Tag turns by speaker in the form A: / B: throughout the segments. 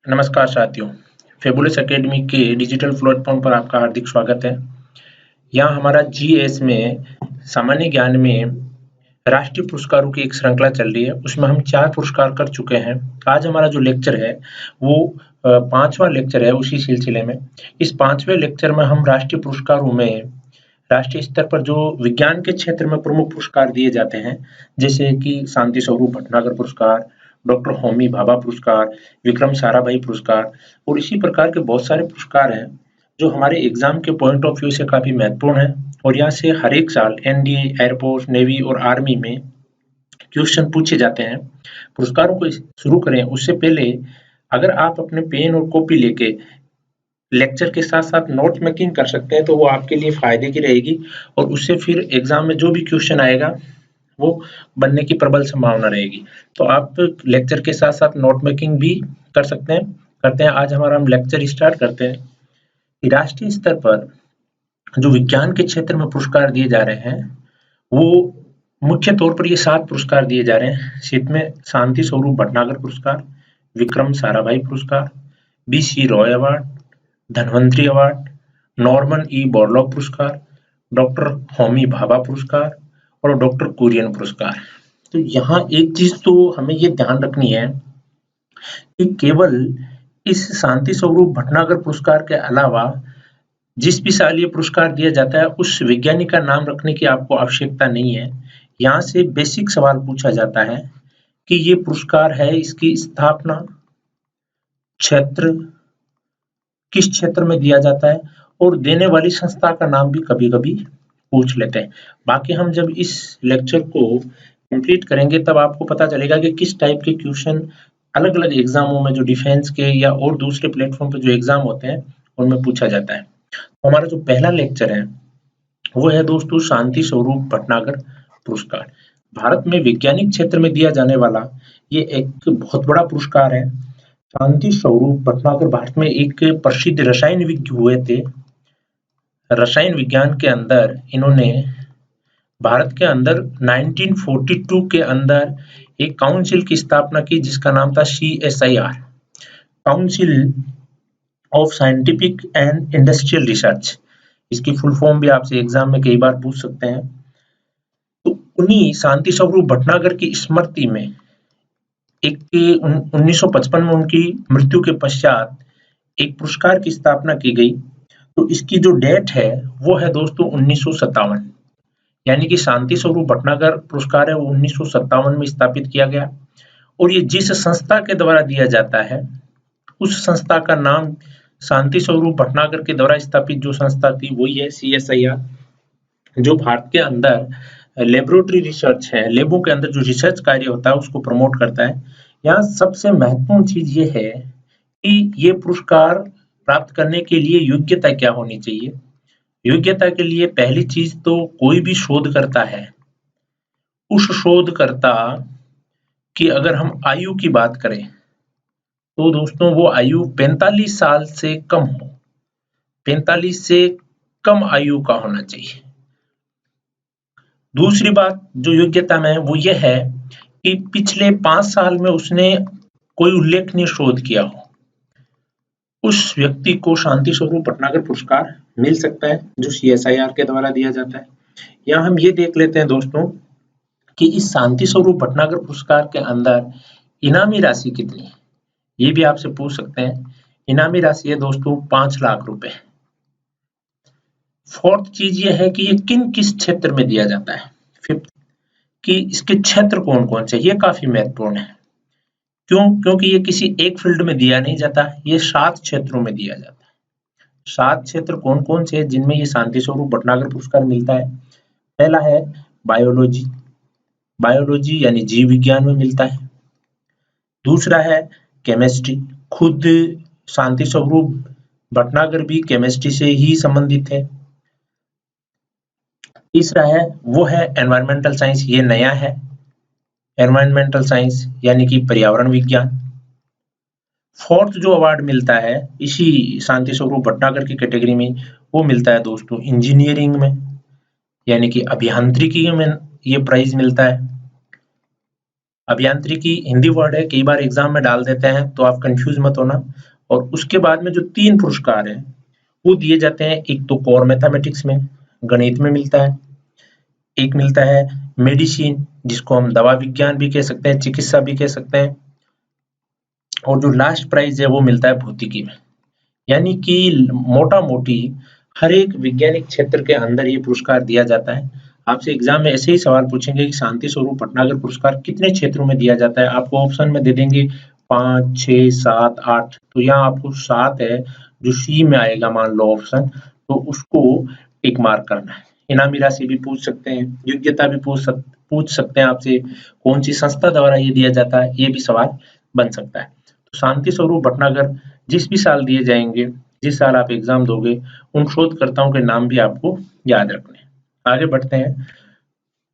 A: नमस्कार साथियों, fabulous academy के डिजिटल प्लेटफॉर्म पर आपका हार्दिक स्वागत है। यहाँ हमारा जीएस में सामान्य ज्ञान में राष्ट्रीय पुरस्कारों की एक श्रृंखला चल रही है, उसमें हम 4 पुरस्कार कर चुके हैं। आज हमारा जो लेक्चर है वो 5वां लेक्चर है उसी सिलसिले में। इस 5वें लेक्चर में हम राष्ट्रीय पुरस्कारों में राष्ट्रीय स्तर पर जो विज्ञान के क्षेत्र में प्रमुख पुरस्कार दिए जाते हैं, जैसे कि शांति स्वरूप भटनागर पुरस्कार, डॉक्टर होमी भाभा पुरस्कार, विक्रम साराभाई पुरस्कार और इसी प्रकार के बहुत सारे पुरस्कार हैं जो हमारे एग्जाम के पॉइंट ऑफ व्यू से काफी महत्वपूर्ण है। और यहाँ से हर एक साल एनडीए, एयरफोर्स, नेवी और आर्मी में क्वेश्चन पूछे जाते हैं। पुरस्कारों को शुरू करें उससे पहले अगर आप अपने पेन और कॉपी लेके लेक्चर के साथ साथ नोट मेकिंग कर सकते हैं तो वो आपके लिए फायदे की रहेगी और उससे फिर एग्जाम में जो भी क्वेश्चन आएगा वो बनने की प्रबल संभावना रहेगी। तो आप लेक्चर के साथ साथ नोट मेकिंग भी कर सकते हैं। आज हमारा हम लेक्चर स्टार्ट करते हैं कि राष्ट्रीय स्तर पर जो विज्ञान के क्षेत्र में पुरस्कार दिए जा रहे हैं वो मुख्य तौर पर ये 7 पुरस्कार दिए जा रहे हैं। इसमें शांति स्वरूप भटनागर पुरस्कार, विक्रम साराभाई पुरस्कार, BC. Roy award, Dhanvantari award, Norman E Borlaug पुरस्कार, डॉक्टर होमी भाभा पुरस्कार और डॉक्टर कुरियन पुरस्कार। तो यहाँ एक चीज तो हमें ये ध्यान रखनी है कि केवल इस शांति स्वरूप भटनागर पुरस्कार के अलावा जिस भी साल ये पुरस्कार दिया जाता है उस वैज्ञानिक का नाम रखने की आपको आवश्यकता नहीं है। यहाँ से बेसिक सवाल पूछा जाता है कि ये पुरस्कार है, इसकी स्थापना क्षेत्र किस क्षेत्र में दिया जाता है और देने वाली संस्था का नाम भी कभी-कभी पूछ लेते हैं। बाकी हम जब इस लेक्चर को कंप्लीट करेंगे तब आपको पता चलेगा कि किस टाइप के क्वेश्चन अलग-अलग एग्जामों में जो डिफेंस के या और दूसरे प्लेटफॉर्म पे जो एग्जाम होते हैं उनमें पूछा जाता है। तो हमारा जो पहला लेक्चर है वो है दोस्तों शांति स्वरूप भटनागर पुरस्कार। भारत में वैज्ञानिक क्षेत्र में दिया जाने वाला ये एक बहुत बड़ा पुरस्कार है। शांति स्वरूप भटनागर भारत में एक प्रसिद्ध रसायनविद हुए थे। रसायन विज्ञान के अंदर इन्होंने भारत के अंदर 1942 के अंदर एक काउंसिल की स्थापना की जिसका नाम था CSIR, council of scientific and industrial research. इसकी फुल फॉर्म भी आपसे एग्जाम में कई बार पूछ सकते हैं। तो उन्हीं शांति स्वरूप भटनागर की स्मृति में 1955 में उनकी मृत्यु के पश्चात एक पुरस्कार की स्थापना की गई। तो इसकी जो डेट है वो है दोस्तों 1957, यानी कि शांति स्वरूप भटनागर पुरस्कार है वो 1957 में स्थापित किया गया। और ये जिस संस्था के द्वारा दिया जाता है उस संस्था का नाम शांति स्वरूप भटनागर के द्वारा स्थापित जो संस्था थी वही है CSIR, जो भारत के अंदर लेबोरेटरी रिसर्च है, लेबों के अंदर जो रिसर्च कार्य होता है उसको प्रमोट करता है। यहाँ सबसे महत्वपूर्ण चीज ये है कि ये पुरस्कार प्राप्त करने के लिए योग्यता क्या होनी चाहिए। योग्यता के लिए पहली चीज तो कोई भी शोधकर्ता है, उस शोधकर्ता की अगर हम आयु की बात करें तो दोस्तों वो आयु 45 साल से कम हो, 45 से कम आयु का होना चाहिए। दूसरी बात जो योग्यता में है वो ये है कि पिछले 5 साल में उसने कोई उल्लेखनीय शोध किया हो, उस व्यक्ति को शांति स्वरूप भटनागर पुरस्कार मिल सकता है जो CSIR के द्वारा दिया जाता है। यहाँ हम ये देख लेते हैं दोस्तों कि इस शांति स्वरूप भटनागर पुरस्कार के अंदर इनामी राशि कितनी है, ये भी आपसे पूछ सकते हैं। इनामी राशि है दोस्तों 5 लाख रुपए। फोर्थ चीज ये है कि ये किस क्षेत्र में दिया जाता है। फिफ्थ कि इसके क्षेत्र कौन कौन से, ये काफी महत्वपूर्ण है। क्योंकि ये किसी एक फील्ड में दिया नहीं जाता, ये 7 क्षेत्रों में दिया जाता है। 7 क्षेत्र कौन कौन से जिनमें ये शांति स्वरूप भटनागर पुरस्कार मिलता है। पहला है बायोलॉजी, बायोलॉजी यानी जीव विज्ञान में मिलता है। दूसरा है केमिस्ट्री, खुद शांति स्वरूप भटनागर भी केमिस्ट्री से ही संबंधित है। तीसरा है वो है एनवायरमेंटल साइंस, ये नया है, एनवायरमेंटल साइंस यानी कि पर्यावरण विज्ञान। फोर्थ जो अवार्ड मिलता है इसी शांति स्वरूप भटनागर की कैटेगरी में वो मिलता है दोस्तों इंजीनियरिंग में, यानी कि अभियांत्रिकी में ये प्राइज मिलता है। अभियांत्रिकी हिंदी वर्ड है, कई बार एग्जाम में डाल देते हैं, तो आप कंफ्यूज मत होना। और उसके बाद में जो 3 पुरस्कार हैं वो दिए जाते हैं। एक तो कोर मैथमेटिक्स में, गणित में मिलता है। एक मिलता है मेडिसिन, जिसको हम दवा विज्ञान भी कह सकते हैं, चिकित्सा भी कह सकते हैं। और जो लास्ट प्राइज है वो मिलता है भौतिकी में। यानी कि मोटा मोटी हर एक वैज्ञानिक क्षेत्र के अंदर ये पुरस्कार दिया जाता है। आपसे एग्जाम में ऐसे ही सवाल पूछेंगे कि शांति स्वरूप भटनागर पुरस्कार कितने क्षेत्रों में दिया जाता है। आपको ऑप्शन में दे देंगे 5, 6, 7, 8। तो यहाँ आपको 7 है जो सी में आएगा, मान लो ऑप्शन, तो उसको टिक मार्क करना है। इनामी राशि भी पूछ सकते हैं, योग्यता भी पूछ सकते हैं आपसे, कौन सी संस्था द्वारा ये दिया जाता है, ये भी सवाल बन सकता है। तो शांति स्वरूप भटनागर जिस भी साल दिए जाएंगे, जिस साल आप एग्जाम दोगे, उन शोधकर्ताओं के नाम भी आपको याद रखने हैं। आगे बढ़ते हैं।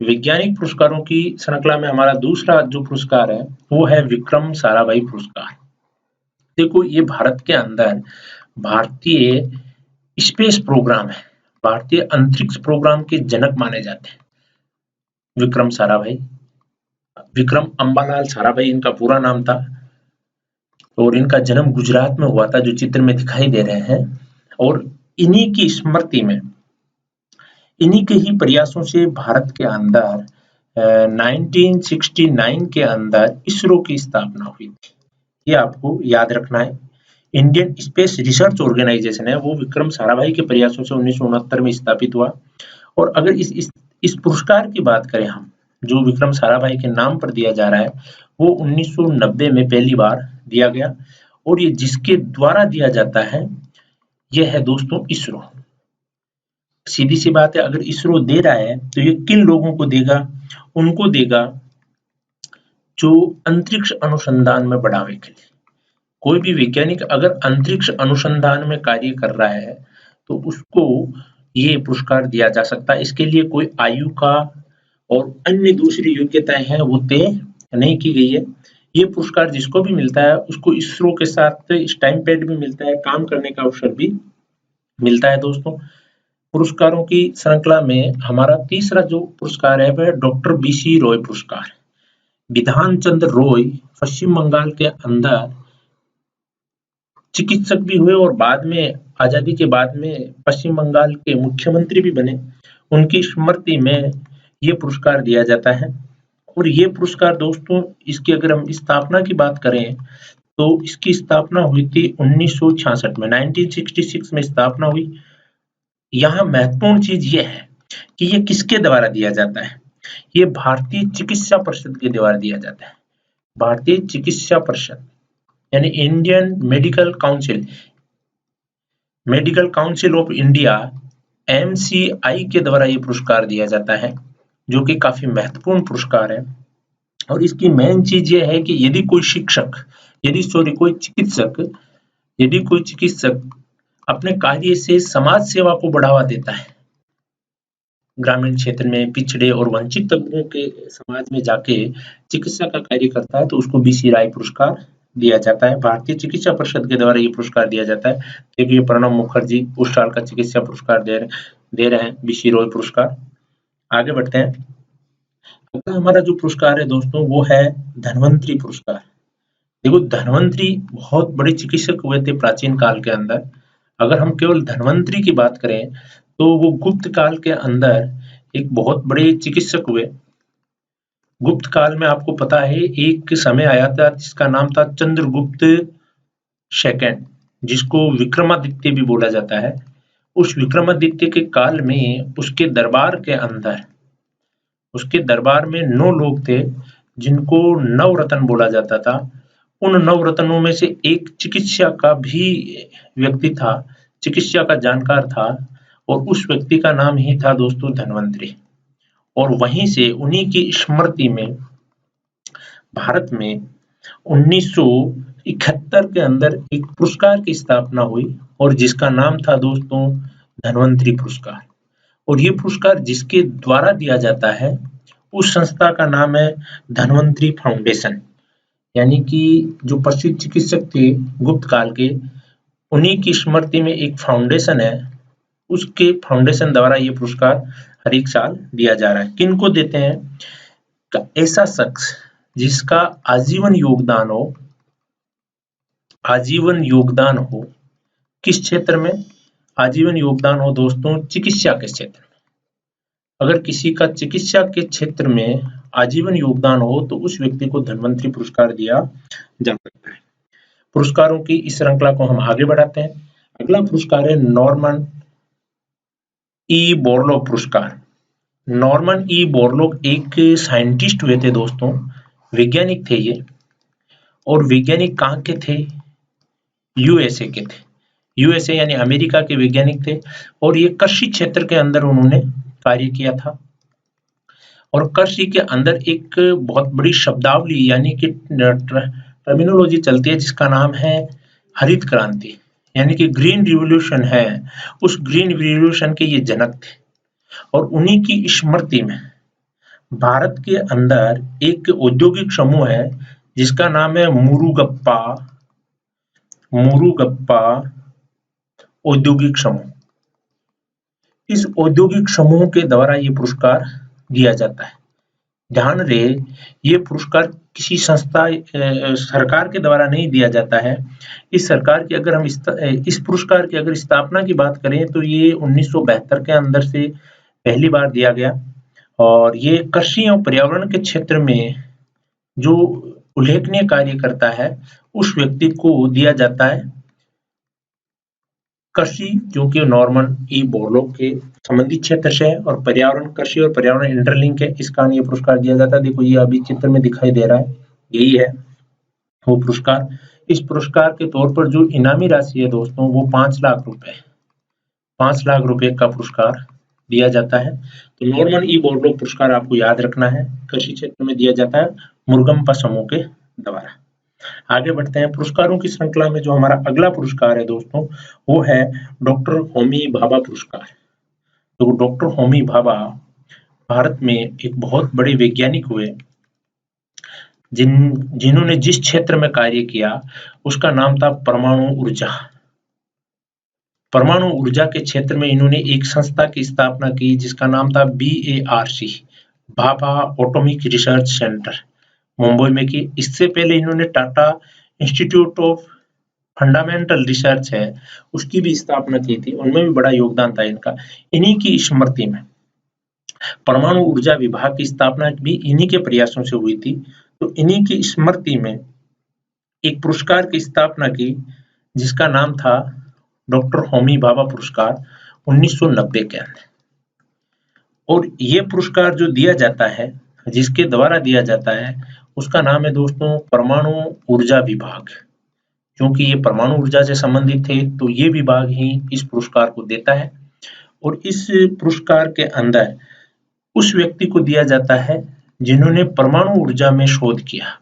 A: वैज्ञानिक पुरस्कारों की श्रृंखला में हमारा दूसरा जो पुरस्कार है वो है विक्रम साराभाई पुरस्कार। देखो, ये भारत के अंदर भारतीय स्पेस प्रोग्राम है, भारतीय अंतरिक्ष प्रोग्राम के जनक माने जाते हैं विक्रम साराभाई। विक्रम अंबालाल साराभाई इनका पूरा नाम था, और इनका जन्म गुजरात में हुआ था, जो चित्र में दिखाई दे रहे हैं। और इन्हीं की स्मृति में, इन्हीं के ही प्रयासों से भारत के अंदर 1969 के अंदर इसरो की स्थापना हुई थी। ये आपको याद रखना है। इंडियन स्पेस रिसर्च ऑर्गेनाइजेशन है, वो विक्रम साराभाई के प्रयासों से 1969 में स्थापित हुआ। और अगर इस पुरस्कार की बात करें हम, जो विक्रम साराभाई के नाम पर दिया जा रहा है, वो 1990 में पहली बार दिया गया। और ये जिसके द्वारा दिया जाता है, ये है दोस्तों इसरो। सीधी सी बात है, अगर इसरो दे रहा है तो ये किन लोगों को देगा? उनको देगा जो अंतरिक्ष अनुसंधान में बढ़ावे के लिए। कोई भी वैज्ञानिक अगर अंतरिक्ष अनुसंधान में कार्य कर रहा है तो उसको ये पुरस्कार दिया जा सकता है। इसके लिए कोई आयु का और अन्य दूसरी योग्यताएं हैं वो तय नहीं की गई है। ये पुरस्कार जिसको भी मिलता है उसको इसरो के साथ स्टाइपेंड भी मिलता है, काम करने का अवसर भी मिलता है। दोस्तों, पुरस्कारों की श्रृंखला में हमारा तीसरा जो पुरस्कार है वह डॉक्टर बीसी रॉय पुरस्कार। विधान चंद्र रॉय पश्चिम बंगाल के अंदर चिकित्सक भी हुए और बाद में, आजादी के बाद में, पश्चिम बंगाल के मुख्यमंत्री भी बने। उनकी स्मृति में ये पुरस्कार दिया जाता है। और ये पुरस्कार दोस्तों, इसकी अगर हम स्थापना की बात करें तो इसकी स्थापना हुई थी 1966 में, 1966 में स्थापना हुई। यहाँ महत्वपूर्ण चीज ये है कि ये किसके द्वारा दिया जाता है? ये भारतीय चिकित्सा परिषद के द्वारा दिया जाता है। भारतीय चिकित्सा परिषद यानी Indian medical council, medical council of India, MCI के द्वारा ये पुरस्कार दिया जाता है, जो कि काफी महत्वपूर्ण पुरस्कार है। और इसकी मेन चीज ये है कि यदि कोई चिकित्सक अपने कार्य से समाज सेवा को बढ़ावा देता है, ग्रामीण क्षेत्र में पिछड़े और वंचित तबकों के समाज में जाके चिकित्सा का कार्य करता है, तो उसको बीसी राय पुरस्कार दिया जाता है। भारतीय चिकित्सा परिषद के द्वारा ये पुरस्कार दिया जाता है। देखिए, प्रणब मुखर्जी उस साल का चिकित्सा पुरस्कार दे रहे हैं, बीसी रॉय पुरस्कार। आगे बढ़ते हैं। अगला हमारा जो पुरस्कार है दोस्तों वो है धन्वंतरी पुरस्कार। देखो, धन्वंतरी बहुत बड़े चिकित्सक हुए थे प्राचीन काल के अंदर। अगर हम केवल धन्वंतरी की बात करें तो वो गुप्त काल के अंदर एक बहुत बड़े चिकित्सक हुए। गुप्त काल में आपको पता है एक समय आया था जिसका नाम था चंद्रगुप्त सेकंड, जिसको विक्रमादित्य भी बोला जाता है। उस विक्रमादित्य के काल में उसके दरबार में 9 लोग थे जिनको नवरत्न बोला जाता था। उन नवरत्नों में से एक चिकित्सा का भी व्यक्ति था, चिकित्सा का जानकार था, और उस व्यक्ति का नाम ही था दोस्तों धन्वंतरी। और वहीं से, उन्हीं की स्मृति में भारत में 1971 के अंदर एक पुरस्कार की स्थापना हुई और जिसका नाम था दोस्तों धन्वंतरी पुरस्कार। और ये पुरस्कार जिसके द्वारा दिया जाता है उस संस्था का नाम है धन्वंतरी फाउंडेशन। यानी कि जो प्रसिद्ध चिकित्सक थे गुप्त काल के, उन्हीं की स्मृति में एक फाउंडेशन है, उसके फाउंडेशन द्वारा ये पुरस्कार हर एक साल दिया जा रहा है। किनको देते हैं? ऐसा शख्स जिसका आजीवन योगदान हो किस क्षेत्र में? आजीवन योगदान हो दोस्तों चिकित्सा के क्षेत्र में। अगर किसी का चिकित्सा के क्षेत्र में आजीवन योगदान हो तो उस व्यक्ति को धन्वंतरी पुरस्कार दिया जा सकता है। पुरस्कारों की इस श्रृंखला को हम आगे बढ़ाते हैं। अगला पुरस्कार है नॉर्मन ई बोरलॉग पुरस्कार। नॉर्मन ई बोरलॉग एक साइंटिस्ट हुए थे दोस्तों, वैज्ञानिक थे ये, और वैज्ञानिक कहाँ के थे? यूएसए के थे। यूएसए यानी अमेरिका के वैज्ञानिक थे, और ये कृषि क्षेत्र के अंदर उन्होंने कार्य किया था। और कृषि के अंदर एक बहुत बड़ी शब्दावली यानी कि टर्मिनोलॉजी चलती है जिसका नाम है हरित क्रांति, यानी कि ग्रीन रिवॉल्यूशन है। उस ग्रीन रिवॉल्यूशन के ये जनक थे, और उन्हीं की स्मृति में भारत के अंदर एक औद्योगिक समूह है जिसका नाम है मुरुगप्पा औद्योगिक समूह। इस औद्योगिक समूह के द्वारा ये पुरस्कार दिया जाता है। ध्यान रहे, ये पुरस्कार किसी संस्था सरकार के द्वारा नहीं दिया जाता है। इस पुरस्कार की अगर स्थापना की बात करें तो ये 1972 के अंदर से पहली बार दिया गया, और ये कृषि और पर्यावरण के क्षेत्र में जो उल्लेखनीय कार्य करता है उस व्यक्ति को दिया जाता है। कृषि जो कि नॉर्मन ई बोरलॉग के संबंधित क्षेत्र से है, और पर्यावरण, कृषि और पर्यावरण इंटरलिंक है, इस कारण ये पुरस्कार दिया जाता है। देखो ये अभी चित्र में दिखाई दे रहा है, यही है वो पुरस्कार। इस पुरस्कार के तौर पर जो इनामी राशि है दोस्तों वो 5 लाख रुपए, 5 लाख रुपए का पुरस्कार दिया जाता है। तो नॉर्मन ई बोरलॉग पुरस्कार आपको याद रखना है, कृषि क्षेत्र में दिया जाता है मुरुगप्पा समूह के द्वारा। आगे बढ़ते हैं पुरस्कारों की श्रृंखला में। जो हमारा अगला पुरस्कार है दोस्तों वो है डॉक्टर होमी भाभा पुरस्कार। तो डॉक्टर होमी भाभा भारत में एक बहुत बड़े वैज्ञानिक हुए जिन्होंने जिस क्षेत्र में कार्य किया उसका नाम था परमाणु ऊर्जा। परमाणु ऊर्जा के क्षेत्र में इन्होंने एक संस्था की स्थापना की जिसका नाम था BARC, Bhabha atomic research centre, Mumbai में की। इससे पहले इन्होंने Tata institute of fundamental research है उसकी भी स्थापना की थी, उनमें भी बड़ा योगदान था इनका। इन्हीं की स्मृति में परमाणु ऊर्जा विभाग की स्थापना भी इन्हीं के प्रयासों से हुई थी। तो इन्हीं की स्मृति में एक पुरस्कार की स्थापना की जिसका नाम था डॉक्टर होमी भाभा पुरस्कार 1990 के अंदर। और ये पुरस्कार जो दिया जाता है, जिसके द्वारा दिया जाता है, उसका नाम है दोस्तों परमाणु ऊर्जा विभाग। क्योंकि ये परमाणु ऊर्जा से संबंधित थे तो ये विभाग ही इस पुरस्कार को देता है। और इस पुरस्कार के अंदर उस व्यक्ति को दिया जाता है जिन्होंने परमाणु ऊर्जा में शोध किया,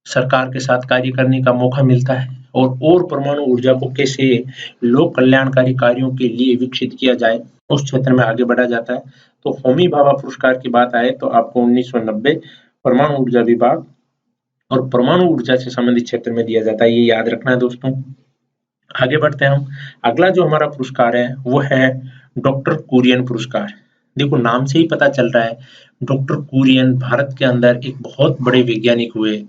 A: सरकार के साथ कार्य करने का मौका मिलता है, और परमाणु ऊर्जा को कैसे लोक कल्याणकारी कार्यों के लिए विकसित किया जाए उस क्षेत्र में आगे बढ़ा जाता है। तो होमी भाभा पुरस्कार की बात आए तो आपको 1990 परमाणु ऊर्जा विभाग और परमाणु ऊर्जा से संबंधित क्षेत्र में दिया जाता है, ये याद रखना है दोस्तों। आगे बढ़ते हैं हम। अगला जो हमारा पुरस्कार है वो है डॉक्टर कुरियन पुरस्कार। देखो नाम से ही पता चल रहा है, डॉक्टर कुरियन भारत के अंदर एक बहुत बड़े वैज्ञानिक हुए,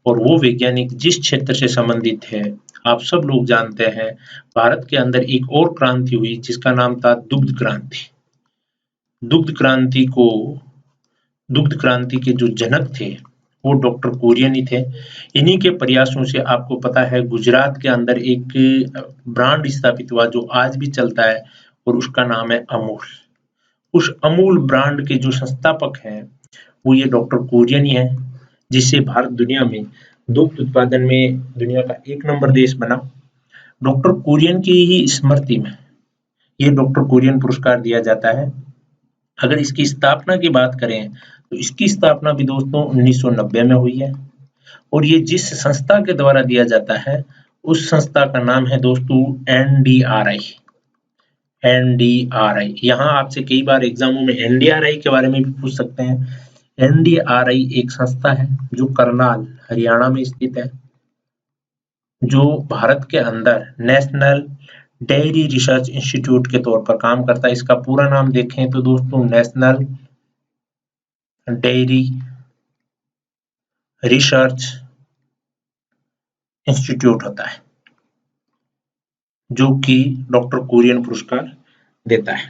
A: और वो वैज्ञानिक जिस क्षेत्र से संबंधित है आप सब लोग जानते हैं। भारत के अंदर एक और क्रांति हुई जिसका नाम था दुग्ध क्रांति। दुग्ध क्रांति के जो जनक थे वो डॉक्टर कुरियन ही थे। इन्हीं के प्रयासों से आपको पता है गुजरात के अंदर एक ब्रांड स्थापित हुआ जो आज भी चलता है, और उसका नाम है अमूल। उस अमूल ब्रांड के जो संस्थापक हैं वो ये डॉक्टर कुरियन ही है, जिससे भारत दुनिया में दुग्ध उत्पादन में दुनिया का 1 नंबर देश बना। डॉक्टर कुरियन की ही स्मृति में ये डॉक्टर कुरियन पुरस्कार दिया जाता है। अगर इसकी स्थापना की बात करें तो इसकी स्थापना भी दोस्तों 1990 में हुई है, और ये जिस संस्था के द्वारा दिया जाता है उस संस्था का नाम है दोस्तों NDRI। यहाँ आपसे कई बार एग्जामों में NDRI के बारे में भी पूछ सकते हैं। NDRI एक संस्था है जो करनाल हरियाणा में स्थित है, जो भारत के अंदर नेशनल डेयरी रिसर्च इंस्टीट्यूट के तौर पर काम करता है। इसका पूरा नाम देखें तो दोस्तों नेशनल डेयरी रिसर्च इंस्टीट्यूट होता है, जो कि डॉक्टर कुरियन पुरस्कार देता है।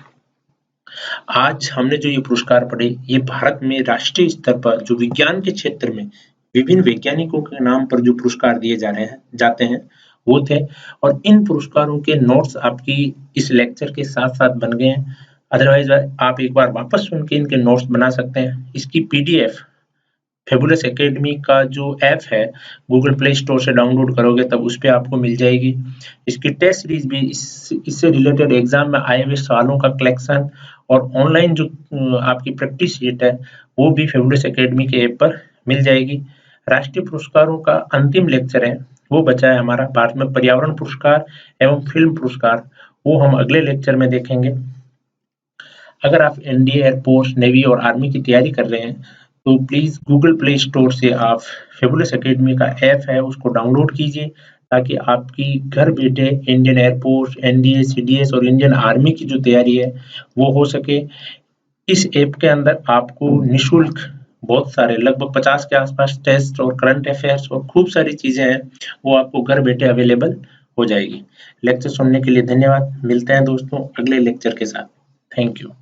A: आज हमने जो ये पुरस्कार पढ़े, ये भारत में राष्ट्रीय स्तर पर जो विज्ञान के क्षेत्र में विभिन्न वैज्ञानिकों के नाम पर जो पुरस्कार दिए जाते हैं वो थे। और इन पुरस्कारों के नोट्स आपकी इस लेक्चर के साथ साथ बन गए हैं। अदरवाइज आप एक बार वापस सुन के इनके नोट्स बना सकते हैं। इसकी पीडीएफ फेबुलस एकेडमी का जो ऐप है गूगल प्ले स्टोर से डाउनलोड करोगे तब उस पे आपको मिल जाएगी। इसकी टेस्ट सीरीज भी इससे रिलेटेड एग्जाम में आए हुए सवालों का कलेक्शन और ऑनलाइन जो आपकी प्रैक्टिस शीट है वो भी फेबुलस एकेडमी के ऐप पर मिल जाएगी। राष्ट्रीय पुरस्कारों का अंतिम लेक्चर है वो बचा है हमारा भारत में पर्यावरण पुरस्कार एवं फिल्म पुरस्कार, वो हम अगले लेक्चर में देखेंगे। अगर आप एनडीए, एयरफोर्स, नेवी और आर्मी की तैयारी कर रहे हैं तो प्लीज गूगल प्ले स्टोर से आप फेबुलस एकेडमी का ऐप है उसको डाउनलोड कीजिए, ताकि आपकी घर बैठे इंडियन एयरफोर्स, एनडीए, सीडीएस और इंडियन आर्मी की जो तैयारी है वो हो सके। इस ऐप के अंदर आपको निःशुल्क बहुत सारे लगभग 50 के आसपास टेस्ट और करंट अफेयर्स और खूब सारी चीजें हैं वो आपको घर बैठे अवेलेबल हो जाएगी। लेक्चर सुनने के लिए धन्यवाद। मिलते हैं दोस्तों अगले लेक्चर के साथ। Thank you.